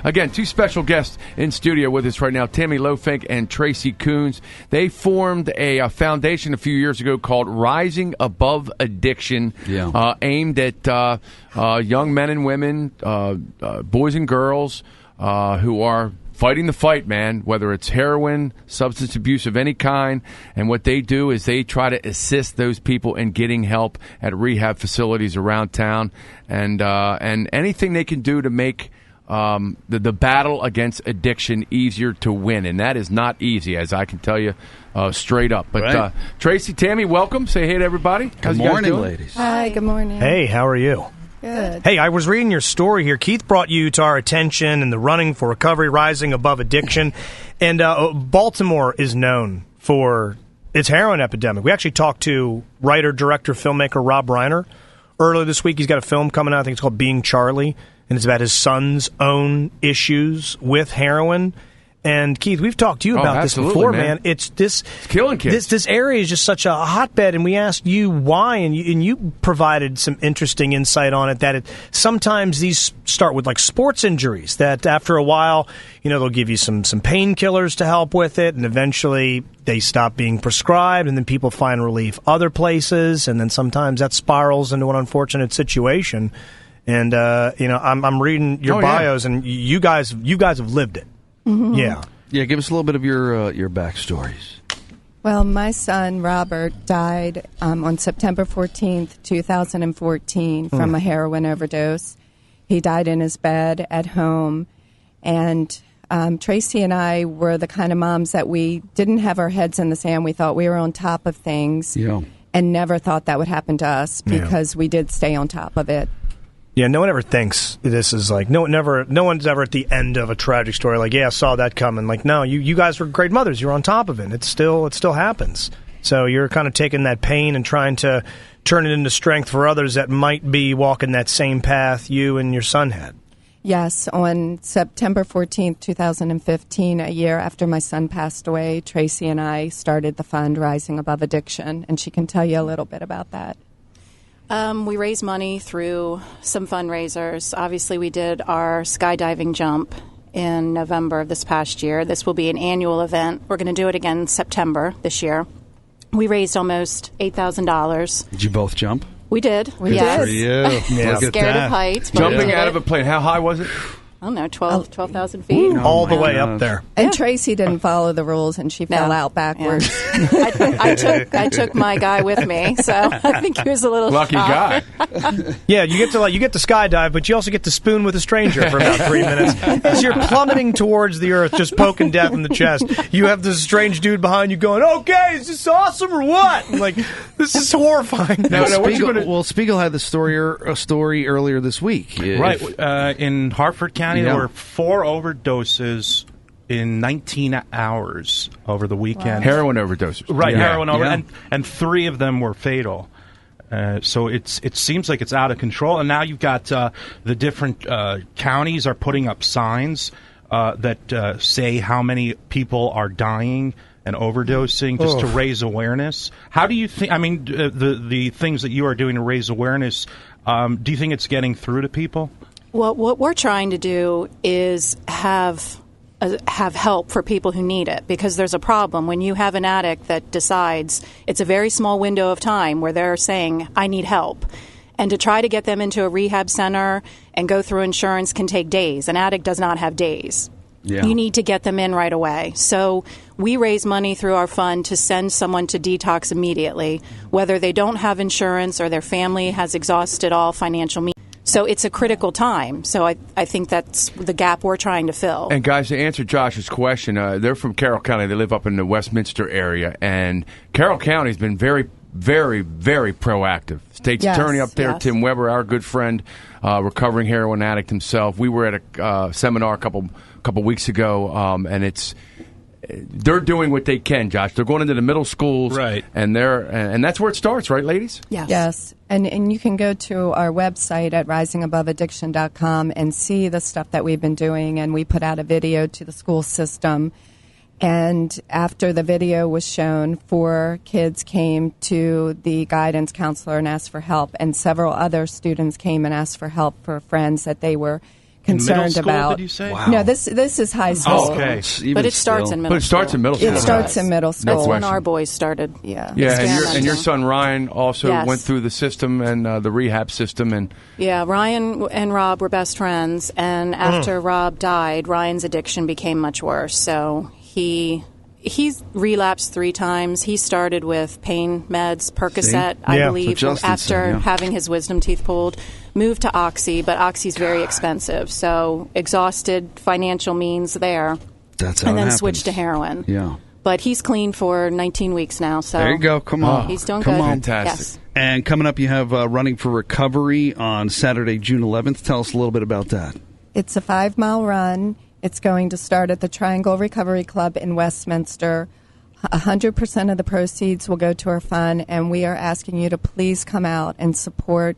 Again, two special guests in studio with us right now, Tammy Lofink and Tracey Coons. They formed a foundation a few years ago called Rising Above Addiction, aimed at young men and women, boys and girls who are fighting the fight, man, whether it's heroin, substance abuse of any kind. And what they do is they try to assist those people in getting help at rehab facilities around town, and anything they can do to make the battle against addiction easier to win. And that is not easy, as I can tell you straight up. But Tracey, Tammy, welcome. Say hey to everybody. Good morning, ladies. Hi, good morning. Hey, how are you? Good. Hey, I was reading your story here. Keith brought you to our attention in the Running for Recovery, Rising Above Addiction. And Baltimore is known for its heroin epidemic. We actually talked to writer, director, filmmaker Rob Reiner earlier this week. He's got a film coming out. I think it's called Being Charlie, and it's about his son's own issues with heroin. And Keith, we've talked to you about this before, man. It's killing kids. This area is just such a hotbed, and we asked you why, and you provided some interesting insight on it. That sometimes these start with like sports injuries. That after a while, they'll give you some painkillers to help with it, and eventually they stop being prescribed, and then people find relief other places, and then sometimes that spirals into an unfortunate situation. And I'm reading your bios, and you guys have lived it. Mm-hmm. Yeah. Give us a little bit of your backstories. Well, my son Robert died on September 14th, 2014, from a heroin overdose. He died in his bed at home, and Tracey and I were the kind of moms that we didn't have our heads in the sand. We thought we were on top of things, and never thought that would happen to us because we did stay on top of it. Yeah, no one ever thinks this is like no one's ever at the end of a tragic story like, I saw that coming. Like, no, you guys were great mothers. You're on top of it. It still happens. So you're kind of taking that pain and trying to turn it into strength for others that might be walking that same path you and your son had. Yes, on September 14th, 2015, a year after my son passed away, Tracey and I started the fund Rising Above Addiction, and she can tell you a little bit about that. We raised money through some fundraisers. Obviously, we did our skydiving jump in November of this past year. This will be an annual event. We're going to do it again in September this year. We raised almost $8,000. Did you both jump? We did. Good for you. Yeah. Scared of heights. Jumping out of a plane. How high was it? I don't know, 12,000 feet. All the way up there. And Tracey didn't follow the rules, and she fell out backwards. Yeah. I took my guy with me, so I think he was a little lucky guy. Yeah, you get to skydive, but you also get to spoon with a stranger for about 3 minutes as you're plummeting towards the earth, just poking death in the chest. You have this strange dude behind you going, "Okay, is this awesome or what?" I'm like, this is horrifying. Spiegel had the story earlier this week, right? In Hartford County. There were 4 overdoses in 19 hours over the weekend. Wow. Heroin overdoses. Right, heroin overdoses. And 3 of them were fatal. So it seems like it's out of control. And now you've got the different counties are putting up signs that say how many people are dying and overdosing just to raise awareness. How do you think, the things that you are doing to raise awareness, do you think it's getting through to people? Well, what we're trying to do is have help for people who need it, because there's a problem when you have an addict that decides it's a very small window of time where they're saying, I need help. And to try to get them into a rehab center and go through insurance can take days. An addict does not have days. Yeah. You need to get them in right away. So we raise money through our fund to send someone to detox immediately, whether they don't have insurance or their family has exhausted all financial means. So it's a critical time. So I think that's the gap we're trying to fill. And guys, to answer Josh's question, they're from Carroll County. They live up in the Westminster area. And Carroll County has been very, very, very proactive. State's attorney up there, Tim Weber, our good friend, recovering heroin addict himself. We were at a seminar a couple weeks ago, and they're doing what they can, Josh. They're going into the middle schools, right? And that's where it starts, right, ladies? Yes. And you can go to our website at risingaboveaddiction.com and see the stuff that we've been doing. And we put out a video to the school system. And after the video was shown, 4 kids came to the guidance counselor and asked for help. And several other students came and asked for help for friends that they were concerned school, about. did you say? Wow. No, this is high school. Oh, okay. But it starts in middle school. But it starts in middle school. It starts in middle school. That's when our boys started. Yeah. Yeah, and your experimenting. son Ryan also Yes. went through the system and the rehab system, and Yeah, Ryan and Rob were best friends, and after Rob died, Ryan's addiction became much worse. So he's relapsed 3 times. He started with pain meds, Percocet, I Yeah, believe, so Justin after said, yeah. having his wisdom teeth pulled. Moved to Oxy, but Oxy's very expensive. So exhausted financial means there. That's how And it then happens. switched to heroin. Yeah. But he's clean for 19 weeks now. So There you go. Come on. He's doing Come good. on. Fantastic. Yes. And coming up, you have Running for Recovery on Saturday, June 11th. Tell us a little bit about that. It's a 5-mile run. It's going to start at the Triangle Recovery Club in Westminster. 100% of the proceeds will go to our fund, and we are asking you to please come out and support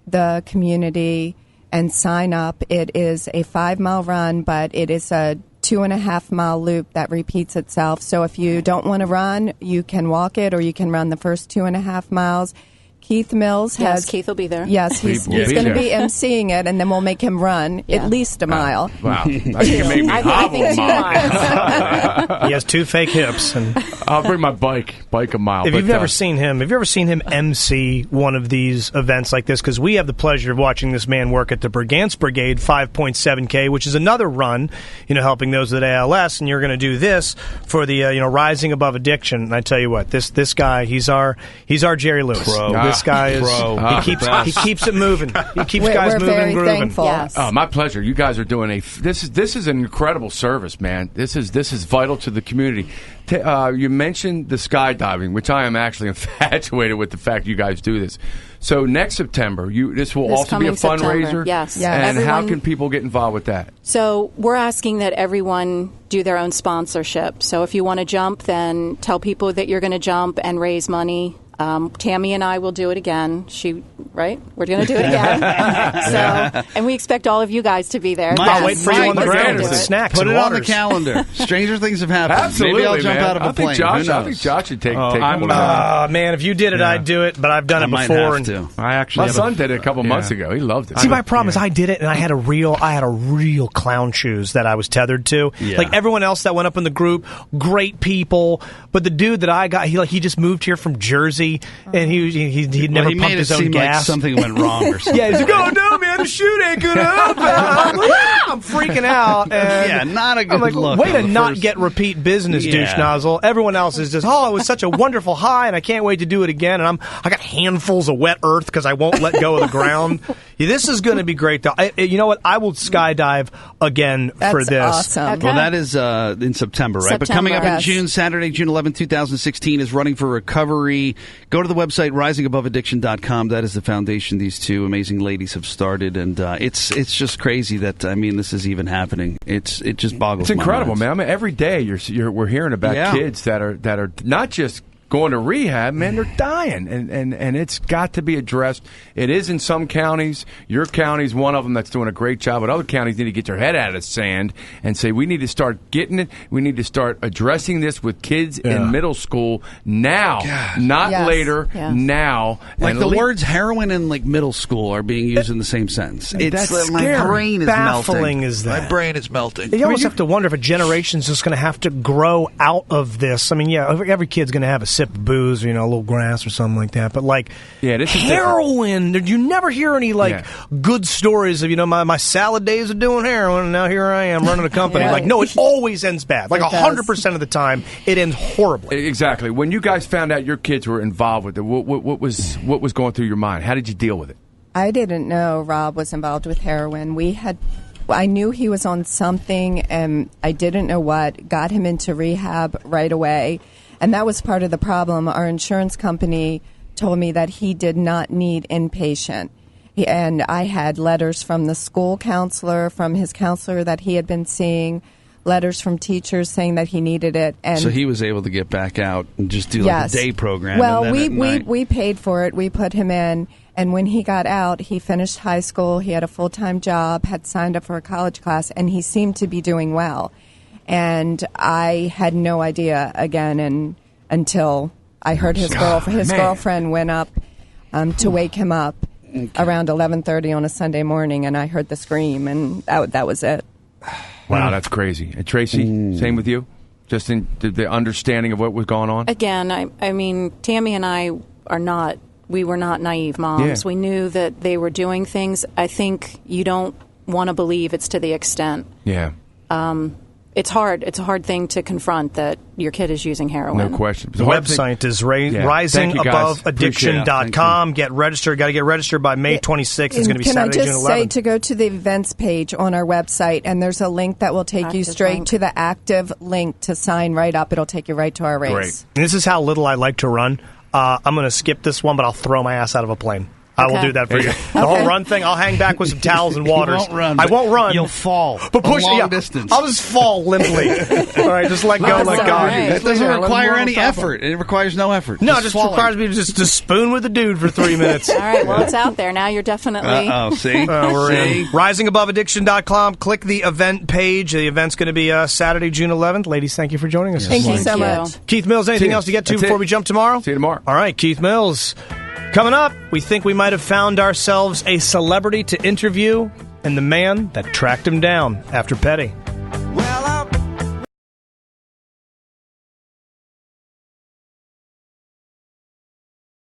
the community and sign up. It is a 5-mile run, but it is a 2.5-mile loop that repeats itself. So if you don't want to run, you can walk it, or you can run the first 2.5 miles. Keith Mills Yes, has... Keith will be there. Yes, he's He will be going to there. be emceeing it, and then we'll make him run Yeah. at least a mile. wow, I think it made me I hobble think 2 a mile. miles. He has 2 fake hips, and I'll bring my bike a mile. if but, you've never seen him, MC one of these events like this? Because we have the pleasure of watching this man work at the Brigance Brigade 5.7K, which is another run, helping those with ALS. And you're going to do this for the Rising Above Addiction. And I tell you what, this guy, he's our Jerry Lewis. Pro. This guy is Pro. he keeps it moving. He keeps We're guys moving very and grooving. thankful. Yes. Oh, my pleasure. You guys are doing this is an incredible service, man. This is vital to the community. You mentioned the skydiving, which I am actually infatuated with the fact you guys do this. So next September, this will This also be a coming September, fundraiser. yes. Yeah. And how Everyone- can people get involved with that? So we're asking that everyone do their own sponsorship. So if you want to jump, then tell people that you're going to jump and raise money. Tammy and I will do it again. We're going to do it again. And we expect all of you guys to be there. Mike, I'll wait for you on the Mike ground Anderson. with snacks Put and it on the waters. calendar. Stranger things have happened. Absolutely, Maybe I'll jump man. out of a I think plane. Josh, Who I knows? think Josh should take I'm, one of those. Man, if you did it, I'd do it, but I've done I it might before. have to. I actually My have son did it a couple months ago. He loved it. See, my problem is I did it, and I had a real clown shoes that I was tethered to. Yeah. Like everyone else that went up in the group, great people, but the dude that I got, he just moved here from Jersey, and he'd never He pumped made it his own seem like gas. something went wrong or something. Yeah, he's like, oh no, man, the shoot ain't gonna help. I'm freaking out. And Yeah, not a good I'm like, look way on to the not first- get repeat business, Yeah. douche nozzle. Everyone else is just, it was such a wonderful high, and I can't wait to do it again. And I got handfuls of wet earth because I won't let go of the ground. Yeah, this is going to be great, though. You know what? I will skydive again for That's this. awesome. Okay. Well, that is in September, right? But coming up September. in Yes. June, Saturday, June 11, 2016, is Running for Recovery. Go to the website, risingaboveaddiction.com. That is the foundation these two amazing ladies have started. And it's just crazy that, this is even happening. It just boggles It's my incredible, mind. man. I mean, every day we're hearing about Yeah. kids that are not just going to rehab, man, they're dying, and it's got to be addressed. It is in some counties. Your county's one of them that's doing a great job, but other counties need to get their head out of the sand and say, we need to start getting it. We need to start addressing this with kids in middle school now, not Yes. later, Yes. now. Like And the le- words heroin and like middle school are being used in the same sentence. That's my scary. brain is Baffling melting. is that? My brain is melting. You almost have to wonder if a generation's just going to have to grow out of this. I mean, yeah, every kid's going to have a sip of booze, or, a little grass or something like that. But like, Yeah, this is heroin, you never hear any good stories of my salad days of doing heroin, and now here I am running a company. Yeah. Like, no, it always ends bad. Like It does. 100% of the time, it ends horribly. Exactly. When you guys found out your kids were involved with it, what was going through your mind? How did you deal with it? I didn't know Rob was involved with heroin. I knew he was on something, and I didn't know what. Got him into rehab right away, and that was part of the problem. Our insurance company told me that he did not need inpatient. And I had letters from the school counselor, from his counselor that he had been seeing, letters from teachers saying that he needed it. And So he was able to get back out and just do yes. like a day program. Well, and then at night- we paid for it. We put him in. And when he got out, he finished high school. He had a full-time job, had signed up for a college class, and he seemed to be doing well. And I had no idea again until I heard his girlfriend went up to wake him up. around 11:30 on a Sunday morning, and I heard the scream, and that was it. Wow, that's crazy. And Tracy, same with you? Just in the understanding of what was going on? Again, I mean, Tammy and I we were not naive moms. Yeah. We knew that they were doing things. I think you don't want to believe it's to the extent. Yeah. It's hard. It's a hard thing to confront that your kid is using heroin. No question. The website is risingaboveaddiction.com. Get registered. Got to get registered by May 26th. It's going to be Saturday, June 11th. Can I just say to go to the events page on our website, and there's a link that will take you straight to the active link to sign right up. It'll take you right to our race. Great. And this is how little I like to run. I'm going to skip this one, but I'll throw my ass out of a plane. I will do that for you. The whole run thing, I'll hang back with some towels and waters. You won't run. I won't run. You'll fall. But push a long distance. I'll just fall limply. All right, just let go, let go. That doesn't require any effort. It requires no effort. No, it just requires me to just spoon with the dude for 3 minutes. All right, well, it's out there. Now you're definitely... See? We're in. Risingaboveaddiction.com. Click the event page. The event's going to be Saturday, June 11th. Ladies, thank you for joining us. Thank you so much. Keith Mills, anything else to get to before we jump tomorrow? See you tomorrow. All right, Keith Mills. Coming up, we think we might have found ourselves a celebrity to interview and the man that tracked him down after Petty.